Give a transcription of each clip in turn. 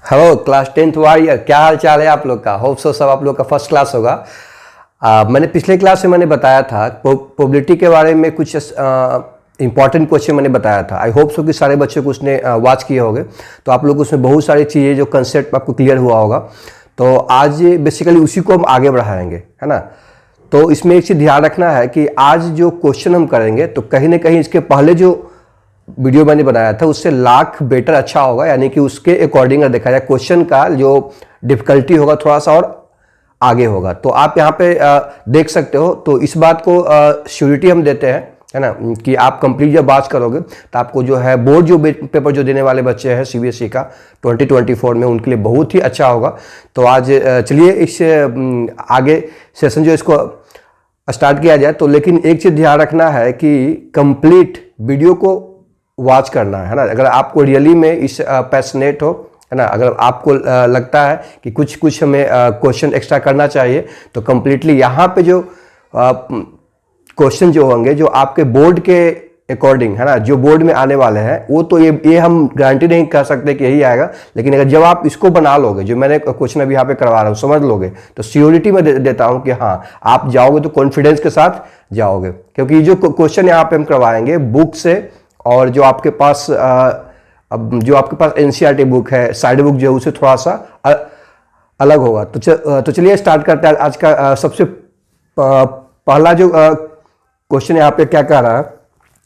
Hello class 10th warrior, क्या हाल चाल है आप लोग का। होप सो सब आप लोग का फर्स्ट क्लास होगा। मैंने पिछले क्लास में मैंने बताया था प्रोबेबिलिटी के बारे में कुछ इंपॉर्टेंट क्वेश्चन मैंने बताया था। आई होप सो कि सारे बच्चों को उसने वॉच किए होंगे, तो आप लोग उसमें बहुत सारी चीज़ें जो कंसेप्ट आपको क्लियर हुआ होगा। तो आज बेसिकली उसी को हम आगे बढ़ाएंगे, है ना। तो इसमें एक चीज़ ध्यान रखना है कि आज जो क्वेश्चन हम करेंगे तो कहीं ना कहीं इसके पहले जो वीडियो मैंने बनाया था उससे लाख बेटर अच्छा होगा, यानी कि उसके अकॉर्डिंग अगर देखा जाए क्वेश्चन का जो डिफिकल्टी होगा थोड़ा सा और आगे होगा। तो आप यहाँ पे देख सकते हो। तो इस बात को श्योरिटी हम देते हैं, है ना, कि आप कंप्लीट जब बात करोगे तो आपको जो है बोर्ड जो पेपर जो देने वाले बच्चे हैं सीबीएसई का 2024 में, उनके लिए बहुत ही अच्छा होगा। तो आज चलिए इस आगे सेशन जो इसको स्टार्ट किया जाए। तो लेकिन एक चीज़ ध्यान रखना है कि कंप्लीट वीडियो को वॉच करना है ना। अगर आपको रियली में इस पैशनेट हो, है ना, अगर आपको लगता है कि कुछ हमें क्वेश्चन एक्स्ट्रा करना चाहिए, तो कम्प्लीटली यहाँ पे जो क्वेश्चन जो होंगे जो आपके बोर्ड के अकॉर्डिंग, है ना, जो बोर्ड में आने वाले हैं, वो तो ये हम गारंटी नहीं कर सकते कि यही आएगा। लेकिन अगर जब आप इसको बना लोगे, जो मैंने क्वेश्चन अभी यहाँ पे करवा रहा हूँ, समझ लोगे, तो सियोरिटी में देता हूँ कि हाँ आप जाओगे तो कॉन्फिडेंस के साथ जाओगे। क्योंकि जो क्वेश्चन यहाँ पे हम करवाएंगे बुक से, और जो आपके पास एनसीईआरटी बुक है, साइड बुक जो है उससे थोड़ा सा अलग होगा। तो चलिए स्टार्ट करते हैं। आज का सबसे पहला जो क्वेश्चन यहाँ पे क्या कह रहा है,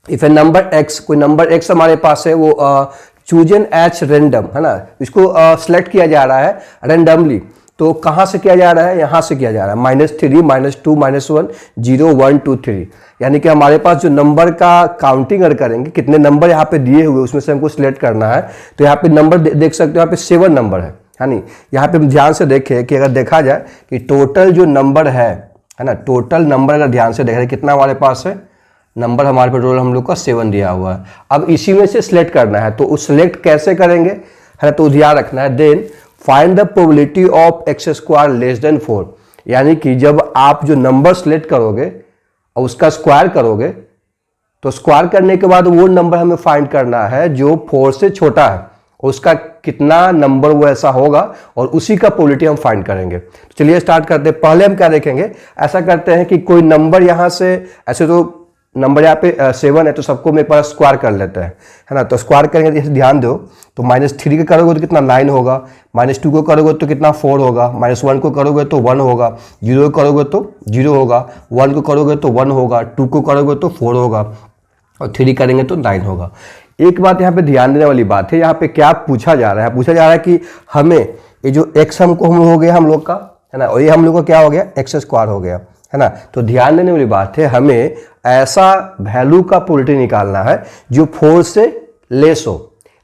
इफ ए नंबर एक्स, कोई नंबर एक्स हमारे पास है, वो चूज एन एच रेंडम, है ना, इसको सिलेक्ट किया जा रहा है रेंडमली। तो कहाँ से किया जा रहा है, यहाँ से किया जा रहा है, -3, -2, -1, 0, 1, 2, 3। यानी कि हमारे पास जो नंबर का काउंटिंग अगर करेंगे, कितने नंबर यहाँ पे दिए हुए उसमें से हमको सिलेक्ट करना है। तो यहाँ पे नंबर देख सकते हो, यहाँ पे 7 नंबर है नहीं। यहाँ पे हम ध्यान से देखें कि अगर देखा जाए कि टोटल जो नंबर है ना, टोटल नंबर अगर ध्यान से देख रहे कितना हमारे पास है नंबर, हमारे पे टोटल हम लोग का 7 दिया हुआ है। अब इसी में से सिलेक्ट करना है, तो उस सिलेक्ट कैसे करेंगे, है ना, तो ध्यान रखना है। Then find the probability of x² less than 4। यानी कि जब आप जो नंबर सिलेक्ट करोगे और उसका स्क्वायर करोगे, तो स्क्वायर करने के बाद वो नंबर हमें फाइंड करना है जो 4 से छोटा है, उसका कितना नंबर वो ऐसा होगा, और उसी का प्रोबेबिलिटी हम फाइंड करेंगे। तो चलिए स्टार्ट करते हैं। पहले हम क्या देखेंगे, ऐसा करते हैं कि कोई नंबर यहाँ से, ऐसे तो नंबर यहाँ पे 7 है, तो सबको मैं एक बार स्क्वायर कर लेते हैं, है ना। तो स्क्वायर करेंगे, जैसे ध्यान दो, तो -3 का करोगे तो कितना 9 होगा, -2 को करोगे तो कितना 4 होगा, -1 को करोगे तो 1 होगा, 0 को करोगे तो 0 होगा, 1 को करोगे तो 1 होगा, 2 को करोगे तो 4 होगा, और 3 करेंगे तो 9 होगा। एक बात यहाँ पे ध्यान देने वाली बात है, यहाँ पे क्या पूछा जा रहा है, पूछा जा रहा है कि हमें ये जो x हमको हो गया हम लोग का, है ना, और ये हम लोग का क्या हो गया, x² हो गया, है ना। तो ध्यान देने वाली बात है, हमें ऐसा वैल्यू का प्रोबेबिलिटी निकालना है जो 4 से लेस हो,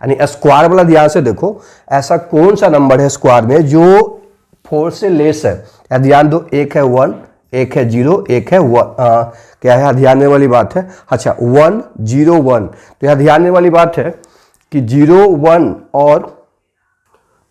यानी स्क्वायर वाला ध्यान से देखो, ऐसा कौन सा नंबर है स्क्वायर में जो 4 से लेस है। या ध्यान दो, एक है 1, एक है 0, एक है 1, क्या है ध्यान देने वाली बात है, अच्छा 1, 0, 1। तो यह ध्यान देने वाली बात है कि 0, 1 और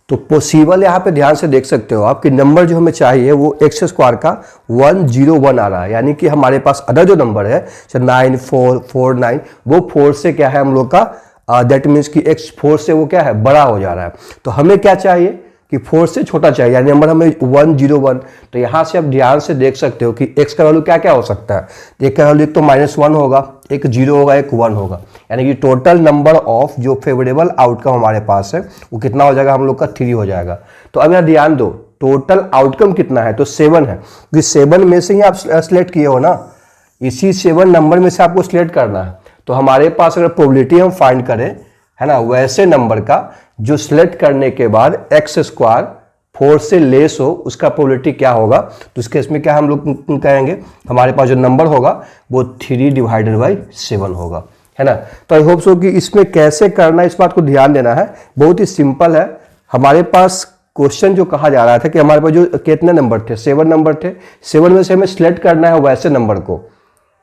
तो पॉसिबल यहाँ पे ध्यान से देख सकते हो आप कि नंबर जो हमें चाहिए वो x² का 1, 0, 1 आ रहा है। यानी कि हमारे पास अदर जो नंबर है 9, 4, 4, 9, वो 4 से क्या है हम लोग का दैट मीन्स कि x 4 से वो क्या है बड़ा हो जा रहा है। तो हमें क्या चाहिए कि 4 से छोटा चाहिए, यानी नंबर हमें 1, 0, 1। तो यहाँ से आप ध्यान से देख सकते हो कि x का वैल्यू क्या क्या हो सकता है। एक का वैल्यू तो -1 होगा, एक 0 होगा, एक 1 होगा, यानी कि टोटल नंबर ऑफ जो फेवरेबल आउटकम हमारे पास है वो कितना हो जाएगा, हम लोग का 3 हो जाएगा। तो अब यहाँ ध्यान दो, टोटल आउटकम कितना है, तो 7 है, क्योंकि 7 में से ही आप सिलेक्ट किए हो ना, इसी 7 नंबर में से आपको सिलेक्ट करना है। तो हमारे पास अगर प्रोबेबिलिटी हम फाइंड करें, है ना, वैसे नंबर का जो सिलेक्ट करने के बाद x² 4 से लेस हो, उसका प्रोबेबिलिटी क्या होगा। तो इस केस में क्या हम लोग कहेंगे, हमारे पास जो नंबर होगा वो 3/7 होगा, है ना। तो आई होप सो कि इसमें कैसे करना है इस बात को ध्यान देना है, बहुत ही सिंपल है। हमारे पास क्वेश्चन जो कहा जा रहा था कि हमारे पास जो कितने नंबर थे, 7 नंबर थे, 7 में से हमें सिलेक्ट करना है वैसे नंबर को,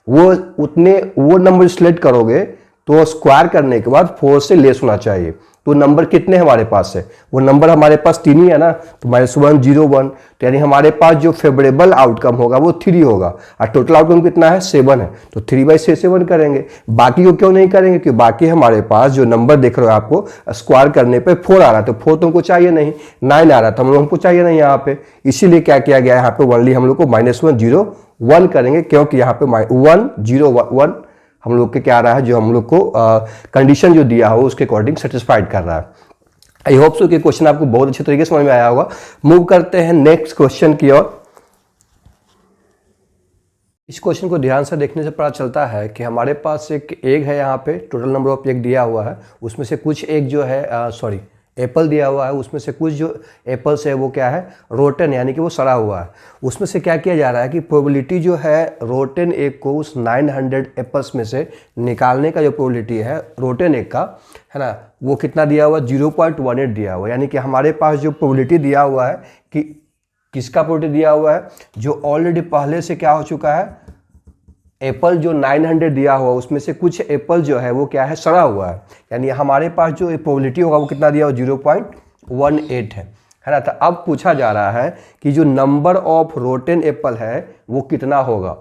वो नंबर सिलेक्ट करोगे तो स्क्वायर करने के बाद 4 से लेस होना चाहिए। तो नंबर कितने हमारे पास है, वो नंबर हमारे पास 3 ही है ना, तो -1 0 1, तो यानी हमारे पास जो फेवरेबल आउटकम होगा वो 3 होगा, और टोटल आउटकम कितना है 7 है, तो 3/7 करेंगे। बाकी को क्यों नहीं करेंगे, क्योंकि बाकी हमारे पास जो नंबर देख रहे हो आपको स्क्वायर करने पे 4 आ रहा है, तो 4 तो हमको चाहिए नहीं, 9 आ रहा था हमको चाहिए नहीं यहाँ पे, इसीलिए क्या किया गया यहाँ पे ओनली हम लोग को -1 0 1 करेंगे, क्योंकि यहाँ पे 1 0 1 हम लोग के क्या आ रहा है, जो हम लोग को कंडीशन जो दिया हो उसके अकॉर्डिंग सेटिस्फाइड कर रहा है। आई होप सो कि क्वेश्चन आपको बहुत अच्छे तरीके से समझ में आया होगा। मूव करते हैं नेक्स्ट क्वेश्चन की ओर। इस क्वेश्चन को ध्यान से देखने से पता चलता है कि हमारे पास एक एग है, यहाँ पे टोटल नंबर ऑफ एग दिया हुआ है, उसमें से कुछ एग जो है एप्पल दिया हुआ है, उसमें से कुछ जो एप्पल्स है वो क्या है रोटन, यानी कि वो सड़ा हुआ है। उसमें से क्या किया जा रहा है कि प्रोबेबिलिटी जो है रोटन एग को उस 900 एप्पल्स में से निकालने का जो प्रोबेबिलिटी है रोटन एग का, है ना, वो कितना दिया हुआ 0.18 दिया हुआ है। यानी कि हमारे पास जो प्रोबेबिलिटी दिया हुआ है कि किसका प्रोबेबिलिटी दिया हुआ है, जो ऑलरेडी पहले से क्या हो चुका है, एप्पल जो 900 दिया हुआ उसमें से कुछ एप्पल जो है वो क्या है सड़ा हुआ है, यानी हमारे पास जो प्रोबेबिलिटी होगा वो कितना दिया हुआ 0.18 है ना। तो अब पूछा जा रहा है कि जो नंबर ऑफ रोटन एप्पल है वो कितना होगा।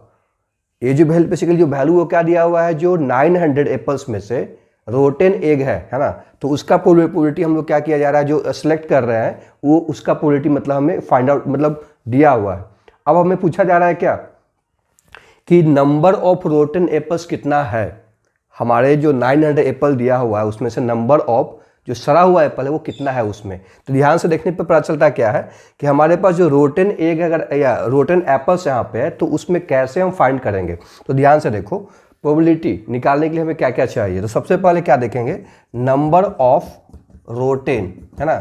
ये जो वैल्यू बेसिकली जो वैल्यू वो क्या दिया हुआ है, जो 900 एप्पल्स में से रोटन एग है ना, तो उसका प्रोबेबिलिटी हम लोग क्या किया जा रहा है, जो सिलेक्ट कर रहे हैं वो उसका प्रोबेबिलिटी मतलब हमें फाइंड आउट मतलब दिया हुआ है। अब हमें पूछा जा रहा है क्या कि नंबर ऑफ रोटन एप्पल्स कितना है। हमारे जो 900 एप्पल दिया हुआ है उसमें से नंबर ऑफ जो सड़ा हुआ एप्पल है वो कितना है उसमें। तो ध्यान से देखने पर पता चलता क्या है कि हमारे पास जो रोटन एग अगर या रोटन एप्पल्स यहाँ पे है तो उसमें कैसे हम फाइंड करेंगे। तो ध्यान से देखो, प्रोबेबिलिटी निकालने के लिए हमें क्या क्या चाहिए। तो सबसे पहले क्या देखेंगे, नंबर ऑफ रोटन, है ना,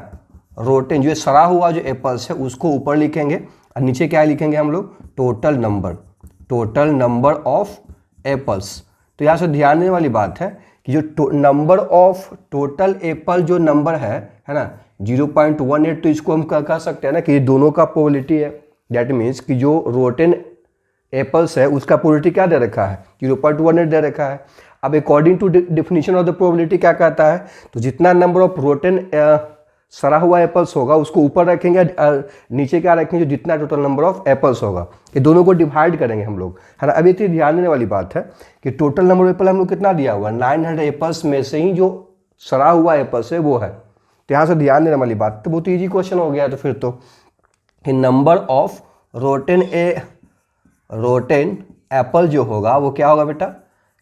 रोटन जो सड़ा हुआ जो एप्पल्स है उसको ऊपर लिखेंगे और नीचे क्या लिखेंगे हम लोग, टोटल नंबर ऑफ एप्पल्स। तो यहाँ से ध्यान देने वाली बात है कि जो नंबर ऑफ टोटल एप्पल जो नंबर है ना 0.18, तो इसको हम कह सकते हैं ना कि ये दोनों का प्रोबेबिलिटी है। दैट मीन्स कि जो रोटन एप्पल्स है उसका प्रोबेबिलिटी क्या दे रखा है 0.18 दे रखा है। अब according to definition of the probability क्या कहता है, तो जितना नंबर ऑफ रोटन सड़ा हुआ एप्पल्स होगा उसको ऊपर रखेंगे, नीचे क्या रखेंगे, जो जितना टोटल नंबर ऑफ एप्पल्स होगा, ये दोनों को डिवाइड करेंगे हम लोग, है ना। अभी तो ध्यान देने वाली बात है कि टोटल नंबर ऑफ एप्पल हम लोग कितना दिया हुआ 900 एप्पल्स में से ही जो सड़ा हुआ एप्पल्स है वो है। तो यहाँ से ध्यान देने वाली बात, तो बहुत ईजी क्वेश्चन हो गया है। तो फिर तो कि नंबर ऑफ रोटन एप्पल जो होगा वो क्या होगा बेटा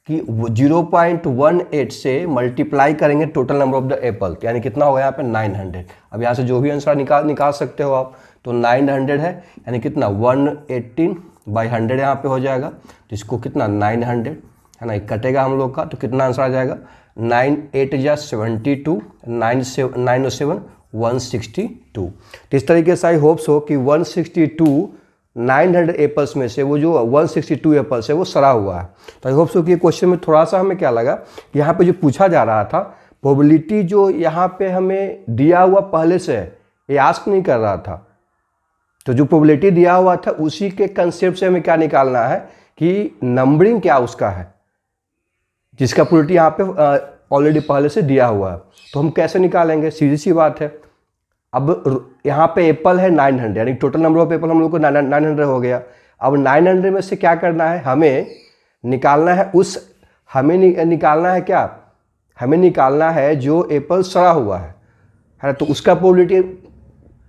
कि 0.18 से मल्टीप्लाई करेंगे total number of the Apple, यानी कितना होगा यहाँ पे 900। अब यहाँ से जो भी आंसर निकाल सकते हो आप, तो 900 है यानी कितना 118/100 यहाँ पे हो जाएगा। तो इसको कितना 900 है ना, कटेगा हम लोग का, तो कितना आंसर आ जाएगा 9 8 72, 907 162। तो इस तरीके से आई होप्स हो कि 162 900 एप्पल्स में से वो जो 162 एप्पल्स है वो सड़ा हुआ है। तो आई होप सो कि ये क्वेश्चन में थोड़ा सा हमें क्या लगा कि यहाँ पे जो पूछा जा रहा था प्रोबेबिलिटी जो यहाँ पे हमें दिया हुआ पहले से है, ये आस्क नहीं कर रहा था। तो जो प्रोबेबिलिटी दिया हुआ था उसी के कंसेप्ट से हमें क्या निकालना है कि नंबरिंग क्या उसका है, जिसका प्रोबेबिलिटी यहाँ पे ऑलरेडी पहले से दिया हुआ है। तो हम कैसे निकालेंगे, सीधी सी बात है। अब यहाँ पे एप्पल है 900, यानी टोटल नंबर ऑफ एप्पल हम लोग को 900 हो गया। अब 900 में से क्या करना है, हमें निकालना है क्या, हमें निकालना है जो एप्पल सड़ा हुआ है। तो उसका प्रोबेबिलिटी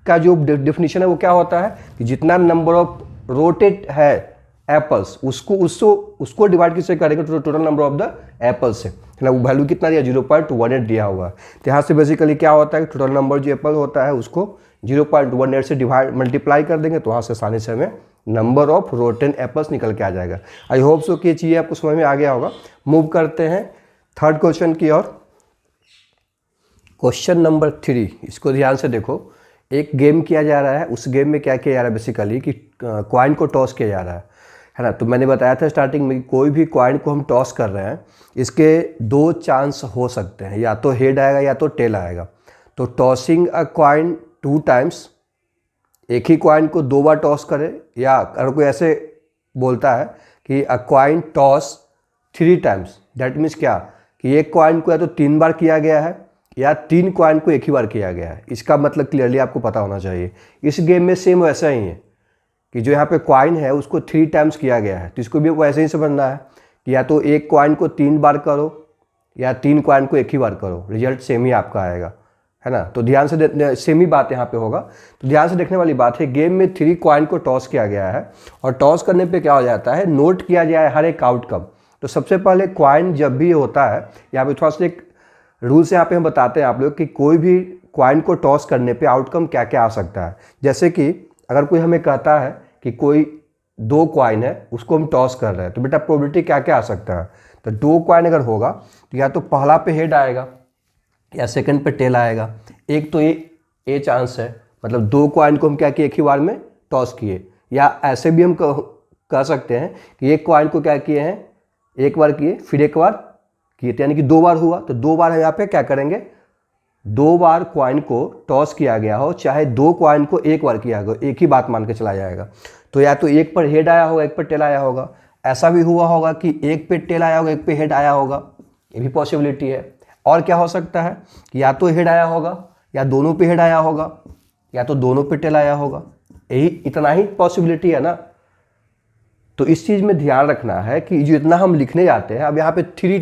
का जो डेफिनेशन है वो क्या होता है कि जितना नंबर ऑफ रोटेड है एप्पल्स उसको डिवाइड किससे करेंगे, total number of the apples से, है ना। वो वैल्यू कितना दिया 0.18 दिया हुआ है। तो यहाँ से बेसिकली क्या होता है कि टोटल नंबर जो एप्पल होता है उसको 0.18 से मल्टीप्लाई कर देंगे, तो वहाँ से आसानी से हमें नंबर ऑफ रोटन एप्पल्स निकल के आ जाएगा। आई होप सो कि ये चीज़ें आपको समझ में आ गया होगा। मूव करते हैं थर्ड क्वेश्चन की ओर। क्वेश्चन नंबर 3, इसको ध्यान से देखो। एक गेम किया जा रहा है, उस गेम में क्या किया जा रहा है बेसिकली कि कॉइन को टॉस किया जा रहा है ना। तो मैंने बताया था स्टार्टिंग में कोई भी कॉइन को हम टॉस कर रहे हैं, इसके 2 चांस हो सकते हैं, या तो हेड आएगा या तो टेल आएगा। तो टॉसिंग अ कॉइन 2 टाइम्स, एक ही कॉइन को 2 बार टॉस करें, या अगर कोई ऐसे बोलता है कि अ coin toss 3 times, that means क्या कि एक कॉइन को या तो 3 बार किया गया है, या 3 कॉइन को एक ही बार किया गया है। इसका मतलब क्लियरली आपको पता होना चाहिए। इस गेम में सेम वैसा ही है कि जो यहाँ पे कॉइन है उसको 3 टाइम्स किया गया है, तो इसको भी वैसे ही समझना है कि या तो एक कॉइन को 3 बार करो या 3 कॉइन को एक ही बार करो, रिजल्ट सेम ही आपका आएगा, है ना। तो ध्यान से सेम ही बात यहाँ पे होगा। तो ध्यान से देखने वाली बात है, गेम में 3 कॉइन को टॉस किया गया है और टॉस करने पे क्या हो जाता है, नोट किया जाए हर एक आउटकम। तो सबसे पहले कॉइन जब भी होता है, यहाँ पे थोड़ा सा एक रूल्स यहाँ पे हम बताते हैं आप लोग कि कोई भी कॉइन को टॉस करने पे आउटकम क्या क्या आ सकता है। जैसे कि अगर कोई हमें कहता है कि कोई 2 कॉइन है उसको हम टॉस कर रहे हैं, तो बेटा प्रोबेबिलिटी क्या क्या आ सकता है। तो 2 कॉइन अगर होगा तो या तो पहला पे हेड आएगा या सेकंड पे टेल आएगा। एक तो ये चांस है, मतलब 2 कॉइन को हम क्या किए, एक ही बार में टॉस किए। या ऐसे भी हम कह सकते हैं कि एक कॉइन को क्या किए हैं, एक बार किए फिर एक बार किए, यानी कि 2 बार हुआ। तो 2 बार हम यहाँ पे क्या करेंगे, 2 बार कॉइन को टॉस किया गया हो, चाहे 2 कॉइन को एक बार किया गया, एक ही बात मान के चला जाएगा। तो या तो एक पर हेड आया होगा, एक पर टेल आया होगा। ऐसा भी हुआ होगा कि एक पे टेल आया होगा, एक पे हेड आया होगा, ये भी पॉसिबिलिटी है। और क्या हो सकता है कि या तो हेड आया होगा या दोनों पे हेड आया होगा या तो दोनों पे टेल आया होगा, यही इतना ही पॉसिबिलिटी है ना। तो इस चीज़ में ध्यान रखना है कि जो इतना हम लिखने जाते हैं, अब यहाँ पे 3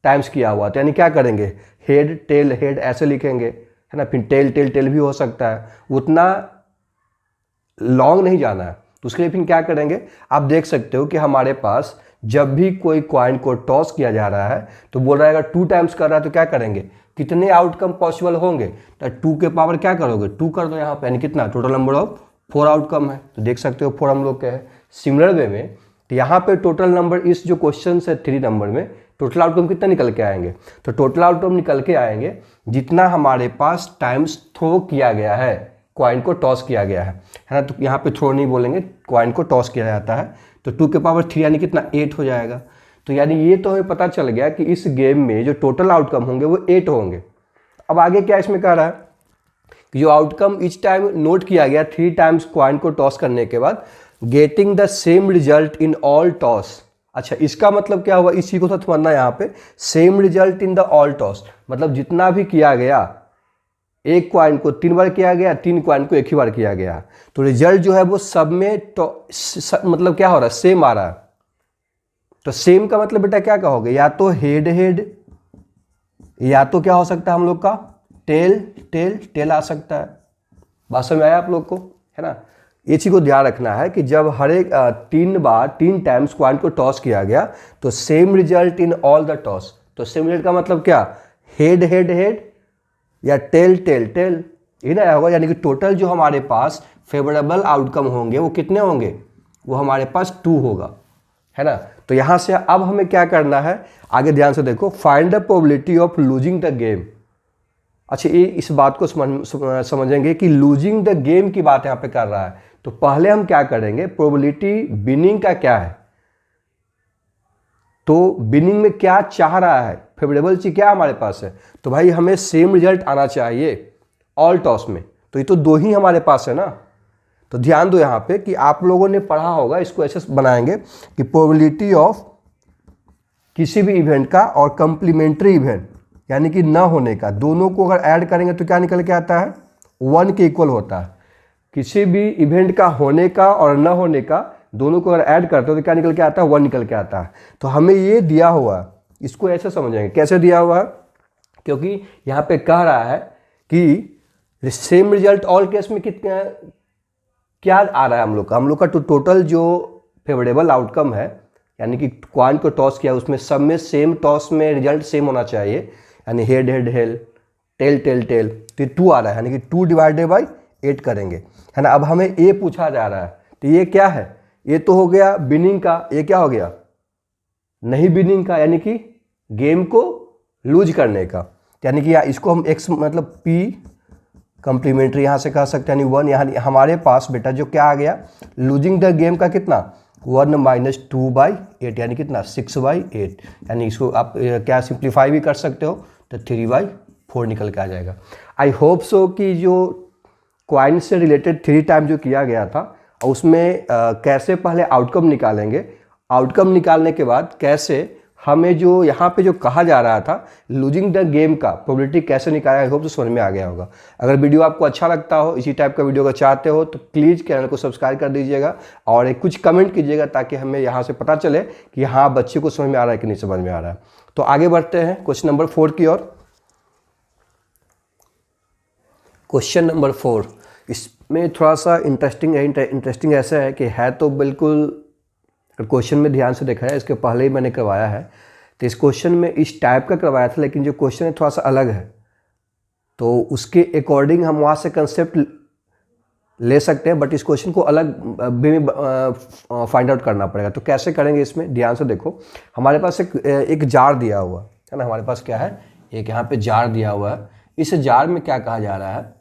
टाइम्स किया हुआ था, यानी क्या करेंगे, हेड टेल हेड ऐसे लिखेंगे, है ना। फिर टेल टेल टेल भी हो सकता है, उतना लॉन्ग नहीं जाना है। तो उसके लिए फिर क्या करेंगे, आप देख सकते हो कि हमारे पास जब भी कोई कॉइन को टॉस किया जा रहा है तो बोल रहा है अगर 2 टाइम्स कर रहा है तो क्या करेंगे, कितने आउटकम पॉसिबल होंगे, तो 2 के पावर क्या करोगे, 2 कर दो यहाँ पे, यानी कितना, टोटल नंबर ऑफ 4 आउटकम है। तो देख सकते हो 4 हम लोग के हैं। सिमिलर वे में तो यहाँ पे टोटल नंबर, इस जो क्वेश्चन है 3 नंबर में टोटल आउटकम कितना निकल के आएंगे, तो टोटल आउटकम निकल के आएंगे जितना हमारे पास टाइम्स थ्रो किया गया है, कॉइन को टॉस किया गया है ना। तो यहाँ पे थ्रो नहीं बोलेंगे, कॉइन को टॉस किया जाता है। तो 2 के पावर 3 यानी कितना, 8 हो जाएगा। तो यानी ये तो हमें पता चल गया कि इस गेम में जो टोटल आउटकम होंगे वो 8 होंगे। अब आगे क्या इसमें कह रहा है कि जो आउटकम इच टाइम नोट किया गया 3 टाइम्स कॉइन को टॉस करने के बाद, getting the same result in all toss. अच्छा, इसका मतलब क्या हुआ, इसी को साथ समझना यहाँ पे, same result in the all toss, मतलब जितना भी किया गया, एक कॉइन को 3 बार किया गया, 3 कॉइन को एक ही बार किया गया, तो रिजल्ट जो है वो सब में मतलब क्या हो रहा है, सेम आ रहा है। तो सेम का मतलब बेटा क्या कहोगे, या तो हेड हेड, या तो क्या हो सकता है हम लोग का टेल टेल टेल आ सकता है। बात समझ में आया आप लोग को, है ना। ये चीज को ध्यान रखना है कि जब हर एक 3 टाइम्स कॉइन को टॉस किया गया तो same result in all the toss. तो सेम रिजल्ट का मतलब क्या, हेड हेड हेड या टेल टेल टेल, ये ना होगा। यानी कि टोटल जो हमारे पास फेवरेबल आउटकम होंगे वो कितने होंगे, वो हमारे पास 2 होगा, है ना। तो यहाँ से अब हमें क्या करना है, आगे ध्यान से देखो, find the probability of losing the game. अच्छा, ये इस बात को समझेंगे कि लूजिंग द गेम की बात यहाँ पे कर रहा है। तो पहले हम क्या करेंगे, प्रोबेबिलिटी विनिंग का क्या है, तो विनिंग में क्या चाह रहा है, फेवरेबल चीज क्या हमारे पास है, तो भाई हमें सेम रिजल्ट आना चाहिए ऑल टॉस में। तो ये तो 2 ही हमारे पास है ना। तो ध्यान दो यहाँ पे कि आप लोगों ने पढ़ा होगा, इसको ऐसे बनाएंगे कि प्रोबेबिलिटी ऑफ किसी भी इवेंट का और कंप्लीमेंट्री इवेंट यानी कि न होने का, दोनों को अगर ऐड करेंगे तो क्या निकल के आता है, 1 के इक्वल होता है। किसी भी इवेंट का होने का और न होने का दोनों को अगर ऐड करते हो तो क्या निकल के आता है, 1 निकल के आता है। तो हमें ये दिया हुआ, इसको ऐसे समझेंगे, कैसे दिया हुआ है, क्योंकि यहाँ पे कह रहा है कि सेम रिजल्ट ऑल केस में कितना क्या आ रहा है हम लोग का तो टोटल जो फेवरेबल आउटकम है, यानी कि कॉइन को टॉस किया उसमें सब में सेम टॉस में रिजल्ट सेम होना चाहिए, यानी हेड हेड हेल टेल टेल टेल, तो 2 आ रहा है, यानी कि 2 डिवाइडेड बाई 8 करेंगे, है ना। अब हमें ए पूछा जा रहा है, तो ये क्या है, ये तो हो गया विनिंग का, ये क्या हो गया नहीं विनिंग का, यानी कि गेम को लूज करने का, यानी कि इसको हम एक्स मतलब पी कंप्लीमेंट्री यहाँ से कह सकते हैं, यानी 1। यहाँ हमारे पास बेटा जो क्या आ गया, लूजिंग द गेम का कितना 1 माइनस 2/8 यानी कितना 6/8, यानी इसको आप क्या सिंप्लीफाई भी कर सकते हो तो 3/4 निकल के आ जाएगा। आई होप सो कि जो कॉइन से रिलेटेड 3 टाइम जो किया गया था उसमें कैसे पहले आउटकम निकालेंगे, आउटकम निकालने के बाद कैसे हमें जो यहाँ पे जो कहा जा रहा था लूजिंग द गेम का प्रोबेबिलिटी कैसे निकाला, आई होप तो समझ में आ गया होगा। अगर वीडियो आपको अच्छा लगता हो, इसी टाइप का वीडियो अगर चाहते हो तो प्लीज़ चैनल को सब्सक्राइब कर दीजिएगा और एक कुछ कमेंट कीजिएगा ताकि हमें यहाँ से पता चले कि हाँ बच्चे को समझ में आ रहा है कि नहीं समझ में आ रहा है। तो आगे बढ़ते हैं क्वेश्चन नंबर 4 की ओर। क्वेश्चन नंबर 4 इसमें थोड़ा सा इंटरेस्टिंग है। इंटरेस्टिंग ऐसा है कि है तो बिल्कुल, क्वेश्चन में ध्यान से देखा है, इसके पहले ही मैंने करवाया है, तो इस क्वेश्चन में इस टाइप का करवाया था, लेकिन जो क्वेश्चन है थोड़ा सा अलग है, तो उसके अकॉर्डिंग हम वहाँ से कंसेप्ट ले सकते हैं, बट इस क्वेश्चन को अलग वे में फाइंड आउट करना पड़ेगा। तो कैसे करेंगे इसमें ध्यान से देखो। हमारे पास एक जार दिया हुआ है ना, हमारे पास क्या है, एक यहाँ पे जार दिया हुआ है। इस जार में क्या कहा जा रहा है,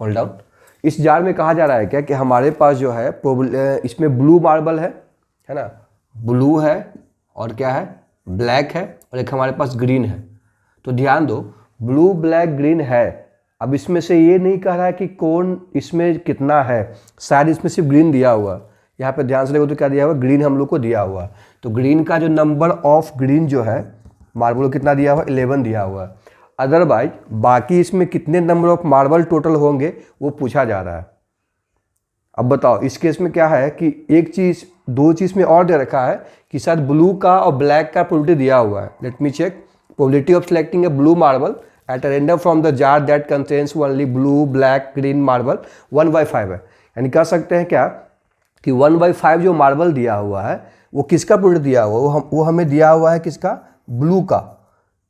होल्ड डाउन, इस जार में कहा जा रहा है क्या कि हमारे पास जो है इसमें ब्लू मार्बल है ना, ब्लू है और क्या है, ब्लैक है, और एक हमारे पास ग्रीन है। तो ध्यान दो, ब्लू ब्लैक ग्रीन है। अब इसमें से ये नहीं कह रहा है कि कौन इसमें कितना है, शायद इसमें सिर्फ ग्रीन दिया हुआ। यहाँ पे ध्यान से देखो तो क्या दिया हुआ, ग्रीन हम लोग को दिया हुआ। तो ग्रीन का जो नंबर ऑफ ग्रीन जो है मार्बल को कितना दिया हुआ, 11 दिया हुआ है। अदरवाइज बाकी इसमें कितने नंबर ऑफ मार्बल टोटल होंगे वो पूछा जा रहा है। अब बताओ इस केस में क्या है कि एक चीज़, दो चीज़ में और दे रखा है कि शायद ब्लू का और ब्लैक का प्रोबेबिलिटी दिया हुआ है। Let me check, probability of selecting a blue marble at random from the jar that contains only blue black green marble 1/5 है। यानी कह सकते हैं क्या कि 1/5 जो मार्बल दिया हुआ है वो किसका प्रोबेबिलिटी दिया हुआ है, वो हमें दिया हुआ है किसका, ब्लू का।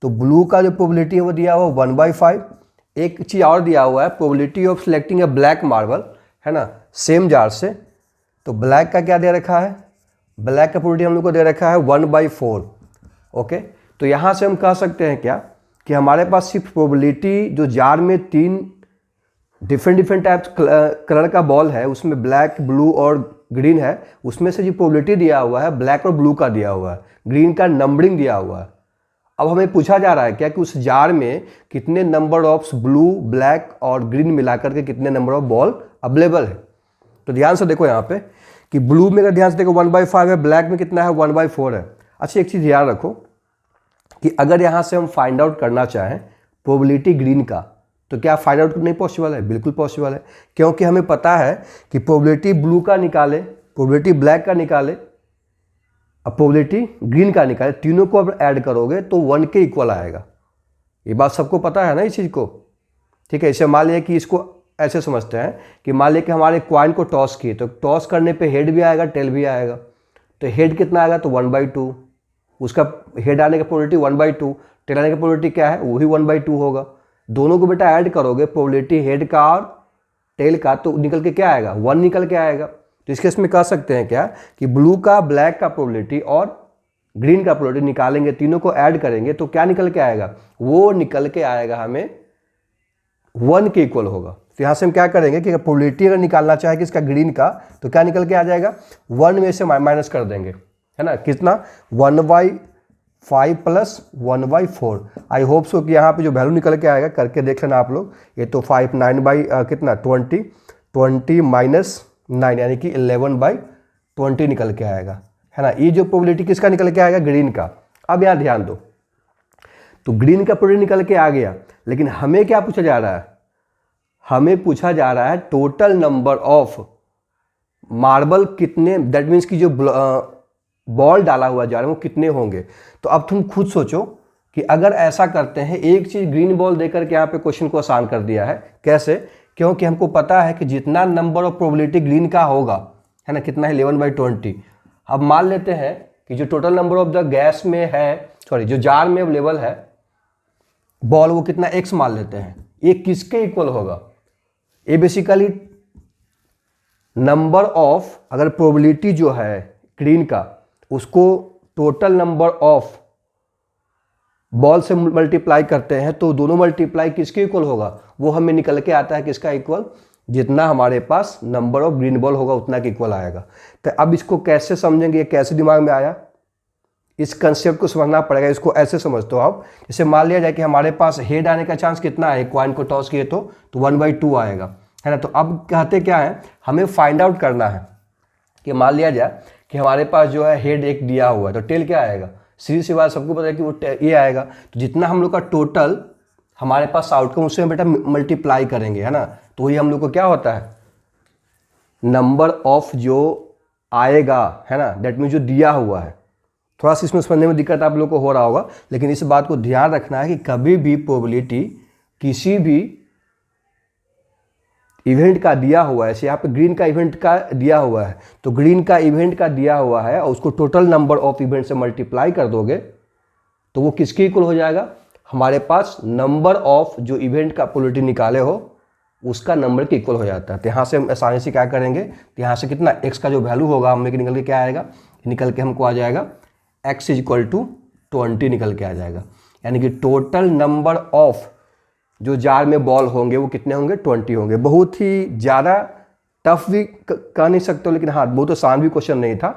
तो ब्लू का जो प्रोबेबिलिटी है वो दिया हुआ 1/5। एक चीज़ और दिया हुआ है, probability of selecting A black marble, है ना, सेम जार से। तो ब्लैक का क्या दे रखा है, ब्लैक का प्रोबेबिलिटी हम लोग को दे रखा है 1/4। ओके, तो यहाँ से हम कह सकते हैं क्या कि हमारे पास सिर्फ प्रोबेबिलिटी जो जार में 3 डिफरेंट टाइप्स कलर का बॉल है, उसमें ब्लैक ब्लू और ग्रीन है, उसमें से जो प्रोबेबिलिटी दिया हुआ है ब्लैक और ब्लू का दिया हुआ है, ग्रीन का नंबरिंग दिया हुआ है। अब हमें पूछा जा रहा है क्या कि उस जार में कितने नंबर ऑफ ब्लू ब्लैक और ग्रीन मिलाकर के कितने नंबर ऑफ बॉल अवेलेबल है। तो ध्यान से देखो यहाँ पे कि ब्लू में अगर ध्यान से देखो 1/5 है, ब्लैक में कितना है 1/4 है। अच्छा एक चीज़ याद रखो कि अगर यहाँ से हम फाइंड आउट करना चाहें प्रोबेबिलिटी ग्रीन का, तो क्या फाइंड आउट नहीं पॉसिबल है, बिल्कुल पॉसिबल है, क्योंकि हमें पता है कि प्रोबेबिलिटी ब्लू का निकाले, प्रोबेबिलिटी ब्लैक का निकाले, अब प्रोबेबिलिटी ग्रीन का निकाले, तीनों को अब ऐड करोगे तो 1 के इक्वल आएगा। ये बात सबको पता है ना इस चीज़ को, ठीक है। इसे मान लिया कि इसको ऐसे समझते हैं कि मान लिया कि हमारे कॉइन को टॉस किए, तो टॉस करने पे हेड भी आएगा टेल भी आएगा। तो हेड कितना आएगा, तो 1/2, उसका हेड आने का प्रोबेबिलिटी 1/2, टेल आने का प्रोबेबिलिटी क्या है, वही 1/2 होगा। दोनों को बेटा ऐड करोगे प्रोबेबिलिटी हेड का और टेल का, तो निकल के क्या आएगा, 1 निकल के आएगा। तो इस केस में कह सकते हैं क्या कि ब्लू का ब्लैक का प्रोबेबिलिटी और ग्रीन का प्रोबेबिलिटी निकालेंगे, तीनों को ऐड करेंगे तो क्या निकल के आएगा, वो निकल के आएगा हमें 1 के इक्वल होगा। तो यहाँ से हम क्या करेंगे कि प्रोबेबिलिटी अगर निकालना चाहे कि इसका ग्रीन का, तो क्या निकल के आ जाएगा, 1 में से माइनस कर देंगे, है ना, कितना 1/5 प्लस 1/4। आई होप सो कि यहाँ पे जो वैल्यू निकल के आएगा करके देख लेना आप लोग। ये तो 5 9 कितना 20 माइनस 9 यानी कि 11/20 निकल के आएगा, है ना। ये जो प्रोबेबिलिटी किसका निकल के आएगा, ग्रीन का। अब यहाँ ध्यान दो, तो ग्रीन का प्रोबेबिलिटी निकल के आ गया, लेकिन हमें क्या पूछा जा रहा है, हमें पूछा जा रहा है टोटल नंबर ऑफ मार्बल कितने, दैट मीन्स कि जो बॉल डाला हुआ जा रहा है वो कितने होंगे। तो अब तुम खुद सोचो कि अगर ऐसा करते हैं, एक चीज़ ग्रीन बॉल देकर के यहाँ पे क्वेश्चन को आसान कर दिया है। कैसे, क्योंकि हमको पता है कि जितना नंबर ऑफ प्रोबेबिलिटी ग्रीन का होगा, है ना, कितना है 11/20। अब मान लेते हैं कि जो total number of the gas में है, सॉरी जो जार में अवेलेबल है बॉल, वो कितना x मान लेते हैं। ये किसके इक्वल होगा, ये बेसिकली नंबर ऑफ, अगर प्रोबेबिलिटी जो है ग्रीन का उसको टोटल नंबर ऑफ बॉल से मल्टीप्लाई करते हैं, तो दोनों मल्टीप्लाई किसके इक्वल होगा, वो हमें निकल के आता है किसका इक्वल, जितना हमारे पास नंबर ऑफ ग्रीन बॉल होगा उतना के इक्वल आएगा। तो अब इसको कैसे समझेंगे, ये कैसे दिमाग में आया, इस कंसेप्ट को समझना पड़ेगा। इसको ऐसे समझते हो आप, जैसे मान लिया जाए कि हमारे पास हेड आने का चांस कितना है, कॉइन को टॉस किए तो 1/2 आएगा, है ना। तो अब कहते क्या है, हमें फाइंड आउट करना है कि मान लिया जाए कि हमारे पास जो है हेड एक दिया हुआ है, तो टेल क्या आएगा, सीधी सी बात, सबको पता है कि वो ये आएगा। तो जितना हम लोग का टोटल हमारे पास आउटकम, उससे बेटा मल्टीप्लाई करेंगे, है ना। तो वही हम लोग को क्या होता है, नंबर ऑफ जो आएगा, है ना, दैट मीन जो दिया हुआ है। थोड़ा सा इसमें समझने में दिक्कत आप लोग को हो रहा होगा, लेकिन इस बात को ध्यान रखना है कि कभी भी प्रोबेबिलिटी किसी भी इवेंट का दिया हुआ है, जैसे यहाँ पे ग्रीन का इवेंट का दिया हुआ है, तो ग्रीन का इवेंट का दिया हुआ है और उसको टोटल नंबर ऑफ इवेंट से मल्टीप्लाई कर दोगे तो वो किसके इक्वल हो जाएगा, हमारे पास नंबर ऑफ जो इवेंट का प्रोबेबिलिटी निकाले हो उसका नंबर के इक्वल हो जाता है। तो यहाँ से हम आसानी से क्या करेंगे, तो यहाँ से कितना x का जो वैल्यू होगा हमें निकल के क्या आएगा, निकल के हमको आ जाएगा x इक्वल टू 20 निकल के आ जाएगा। यानी कि टोटल नंबर ऑफ जो जार में बॉल होंगे वो कितने होंगे, 20 होंगे। बहुत ही ज़्यादा टफ भी कह नहीं सकते हो, लेकिन हाँ बहुत आसान भी क्वेश्चन नहीं था।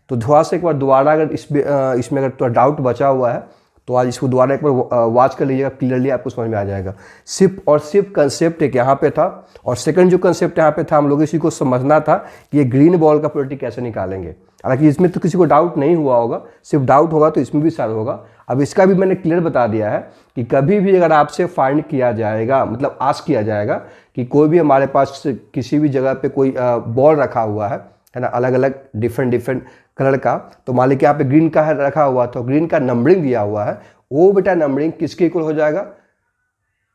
तो थोड़ा सा एक बार दोबारा अगर इसमें अगर थोड़ा डाउट बचा हुआ है तो आज इसको दोबारा एक बार वॉच कर लीजिएगा, क्लियरली आपको समझ में आ जाएगा। सिर्फ कंसेप्ट एक यहाँ पे था, और सेकंड जो कंसेप्ट यहाँ पे था, हम लोग इसी को समझना था कि ये ग्रीन बॉल का प्रोबेबिलिटी कैसे निकालेंगे। हालांकि इसमें तो किसी को डाउट नहीं हुआ होगा, सिर्फ डाउट होगा तो इसमें भी शायद होगा। अब इसका भी मैंने क्लियर बता दिया है कि कभी भी अगर आपसे फाइंड किया जाएगा, मतलब आस्क किया जाएगा कि कोई भी हमारे पास किसी भी जगह पे कोई बॉल रखा हुआ है ना, अलग अलग डिफरेंट कलर का, तो मान लीजिए कि यहाँ पे ग्रीन का है रखा हुआ, तो ग्रीन का नंबरिंग दिया हुआ है, वो बेटा नंबरिंग किसके इक्वल हो जाएगा,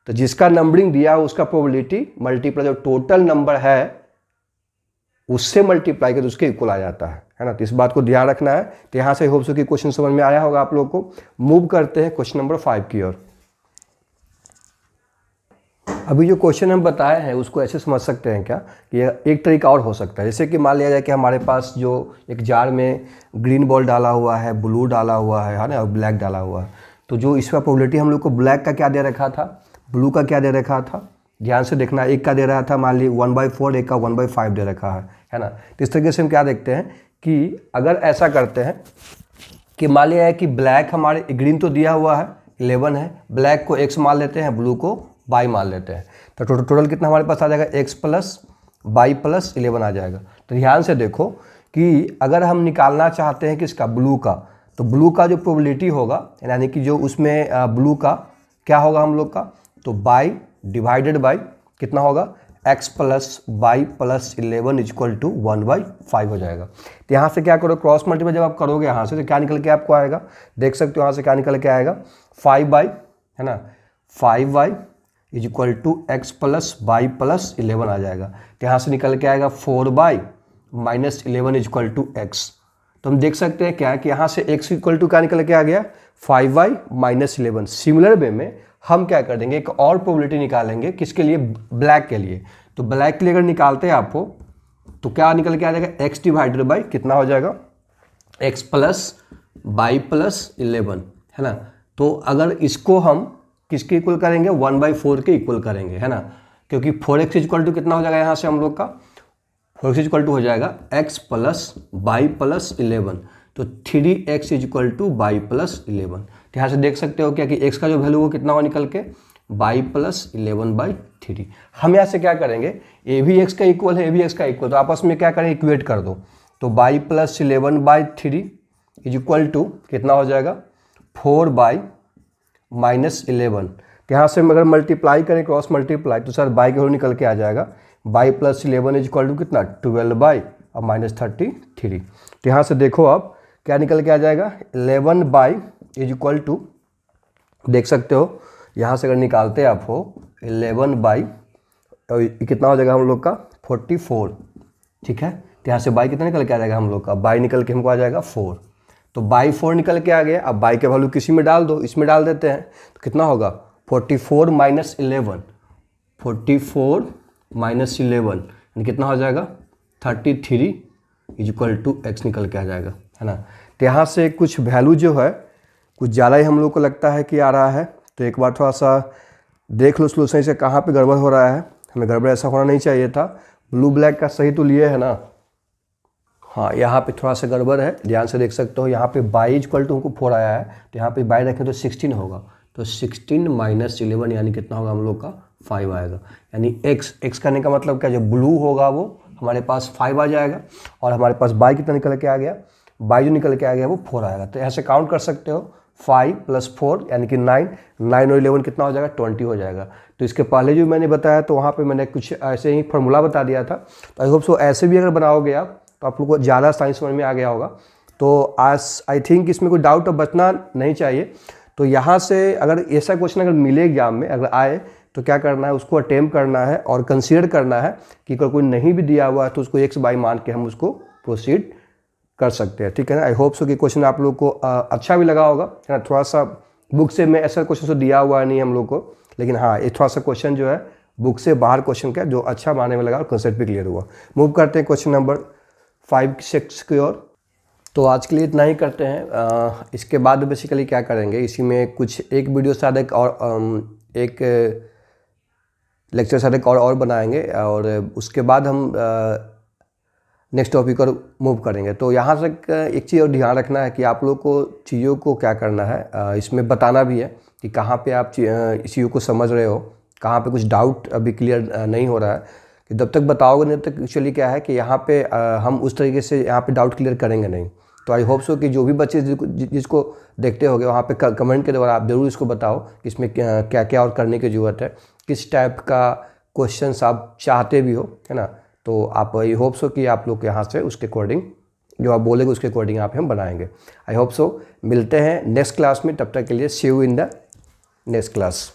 तो जिसका नंबरिंग दिया हो उसका प्रोबेबिलिटी मल्टीप्लाई जो टोटल नंबर है उससे मल्टीप्लाई कर उसके इक्वल आ जाता है ना। तो इस बात को ध्यान रखना है। तो यहाँ से होप सो कि क्वेश्चन समझ में आया होगा आप लोग को। मूव करते हैं क्वेश्चन नंबर 5 की ओर। अभी जो क्वेश्चन हम बताए हैं उसको ऐसे समझ सकते हैं क्या कि एक तरीका और हो सकता है। जैसे कि मान लिया जाए कि हमारे पास जो एक जार में ग्रीन बॉल डाला हुआ है, ब्लू डाला हुआ है ना, और ब्लैक डाला हुआ है। तो जो इसका प्रोबेबिलिटी हम लोग को ब्लैक का क्या दे रखा था, ब्लू का क्या दे रखा था, ध्यान से देखना। एक का दे रहा था मान ली 1/4, एक का 1/5 दे रखा है ना। तो इस तरीके से हम क्या देखते हैं कि अगर ऐसा करते हैं कि मान लिया है कि ब्लैक हमारे, ग्रीन तो दिया हुआ है 11 है, ब्लैक को x मान लेते हैं, ब्लू को y मान लेते हैं, तो टोटल कितना हमारे पास आ जाएगा, x प्लस y प्लस 11 आ जाएगा। तो ध्यान से देखो कि अगर हम निकालना चाहते हैं किसका, ब्लू का, तो ब्लू का जो प्रोबेबिलिटी होगा, यानी कि जो उसमें ब्लू का क्या होगा हम लोग का, तो y डिवाइडेड बाई कितना होगा, x plus y plus 11 equal to 1/5 हो जाएगा। तो यहाँ से क्या करो, क्रॉस मल्टीप्लाई जब आप करोगे यहाँ से तो क्या निकल के आपको आएगा, देख सकते हो यहाँ से क्या निकल के आएगा, 5y है ना, 5y is equal to x plus y plus 11 आ जाएगा। तो यहाँ से निकल के आएगा 4y minus 11 is equal to x। तो हम देख सकते हैं क्या है कि यहाँ से x इक्वल टू क्या निकल के आ गया, 5y माइनस 11। सिमिलर वे में हम क्या कर देंगे, एक और प्रोबेबिलिटी निकालेंगे किसके लिए, ब्लैक के लिए। तो ब्लैक के लिए अगर निकालते हैं आपको तो क्या निकल के आ जाएगा, x डिवाइडेड बाई कितना हो जाएगा, x प्लस y प्लस 11 है ना। तो अगर इसको हम किसके इक्वल करेंगे, 1/4 के इक्वल करेंगे, है ना, क्योंकि 4x इक्वल टू कितना हो जाएगा यहाँ से हम लोग का, 4x इक्वल टू हो जाएगा x प्लस y प्लस 11। तो 3x equal to y plus 11। तो यहाँ से देख सकते हो क्या कि x का जो वैल्यू वो कितना हुआ निकल के, y प्लस 11/3। हम यहाँ से क्या करेंगे, a भी x का इक्वल है, a भी x का इक्वल, तो आपस में क्या करें, इक्वेट कर दो। तो y plus 11/3 is equal to कितना हो जाएगा, 4y माइनस 11। तो यहाँ से अगर मल्टीप्लाई करें, क्रॉस मल्टीप्लाई, तो सर y के वैल्यू निकल के आ जाएगा, y plus 11 is equal to कितना, 12y और माइनस 33। तो यहाँ से देखो आप क्या निकल के आ जाएगा, 11y इज इक्वल टू, देख सकते हो यहाँ से अगर निकालते हैं आप हो 11y और कितना हो जाएगा हम लोग का 44, ठीक है। तो यहाँ से y कितना निकल के आ जाएगा हम लोग का, y निकल के हमको आ जाएगा 4। तो बाई 4 निकल के आ गया। अब y के वैल्यू किसी में डाल दो, इसमें डाल देते हैं, तो कितना होगा 44 माइनस 11, 44 माइनस 11 यानी कितना हो जाएगा 33 इज इक्वल टू x निकल के आ जाएगा, है ना। तो यहाँ से कुछ वैल्यू जो है कुछ ज़्यादा ही हम लोग को लगता है कि आ रहा है। तो एक बार थोड़ा सा देख लो सोल्यूशन से कहाँ पे गड़बड़ हो रहा है। हमें गड़बड़ ऐसा होना नहीं चाहिए था। ब्लू ब्लैक का सही तो लिए है ना, हाँ यहाँ पे थोड़ा सा गड़बड़ है, ध्यान से देख सकते हो। यहाँ पे बाई इक्वल टू हमको 4 आया है, तो यहाँ पे बाई रखें तो 16 होगा, तो 16 माइनस 11 यानी कितना होगा हम लोग का 5 आएगा। यानी x करने का मतलब क्या, जो ब्लू होगा वो हमारे पास 5 आ जाएगा, और हमारे पास बाई कितना निकल के आ गया बाई जो निकल के आ गया वो 4 आएगा। तो ऐसे काउंट कर सकते हो 5 + 4 यानी कि 9, 9 और 11 कितना हो जाएगा 20 हो जाएगा। तो इसके पहले जो मैंने बताया तो वहाँ पे मैंने कुछ ऐसे ही फार्मूला बता दिया था। तो आई होप सो ऐसे भी अगर बनाओगे आप तो आप लोग को ज़्यादा साइंस समझ में आ गया होगा। तो आज आई थिंक इसमें कोई डाउट अब बचना नहीं चाहिए। तो यहाँ से अगर ऐसा क्वेश्चन अगर मिले एग्जाम में अगर आए तो क्या करना है, उसको अटेम्प्ट करना है और कंसीडर करना है कि अगर कोई नहीं भी दिया हुआ है तो उसको x/y मान के हम उसको प्रोसीड कर सकते हैं, ठीक है ना। आई होप सो कि क्वेश्चन आप लोग को अच्छा भी लगा होगा, है ना। थोड़ा सा बुक से मैं ऐसा क्वेश्चन तो दिया हुआ नहीं हम लोग को, लेकिन हाँ ये थोड़ा सा क्वेश्चन जो है बुक से बाहर क्वेश्चन का जो अच्छा मानने में लगा और कंसेप्ट भी क्लियर हुआ। मूव करते हैं क्वेश्चन नंबर 5, 6 की ओर। तो आज के लिए इतना ही करते हैं। इसके बाद बेसिकली क्या करेंगे, इसी में कुछ एक वीडियो शायद एक लेक्चर शायद और बनाएंगे और उसके बाद हम नेक्स्ट टॉपिक पर मूव करेंगे। तो यहाँ से एक चीज़ और ध्यान रखना है कि आप लोग को चीज़ों को क्या करना है, इसमें बताना भी है कि कहाँ पे आप इस चीज़ों को समझ रहे हो, कहाँ पे कुछ डाउट अभी क्लियर नहीं हो रहा है। कि जब तक बताओगे नहीं तब तक एक्चुअली क्या है कि यहाँ पे हम उस तरीके से यहाँ पे डाउट क्लियर करेंगे नहीं। तो आई होप सो कि जो भी बच्चे जिसको देखते होंगे वहाँ पे कमेंट के द्वारा आप ज़रूर इसको बताओ कि इसमें क्या क्या और करने की ज़रूरत है, किस टाइप का क्वेश्चंस आप चाहते भी हो, है ना। तो आप आई होप सो कि आप लोग यहाँ से उसके अकॉर्डिंग जो आप बोलेंगे उसके अकॉर्डिंग यहाँ पे हम बनाएंगे। आई होप सो मिलते हैं नेक्स्ट क्लास में, तब तक के लिए see you in the next class.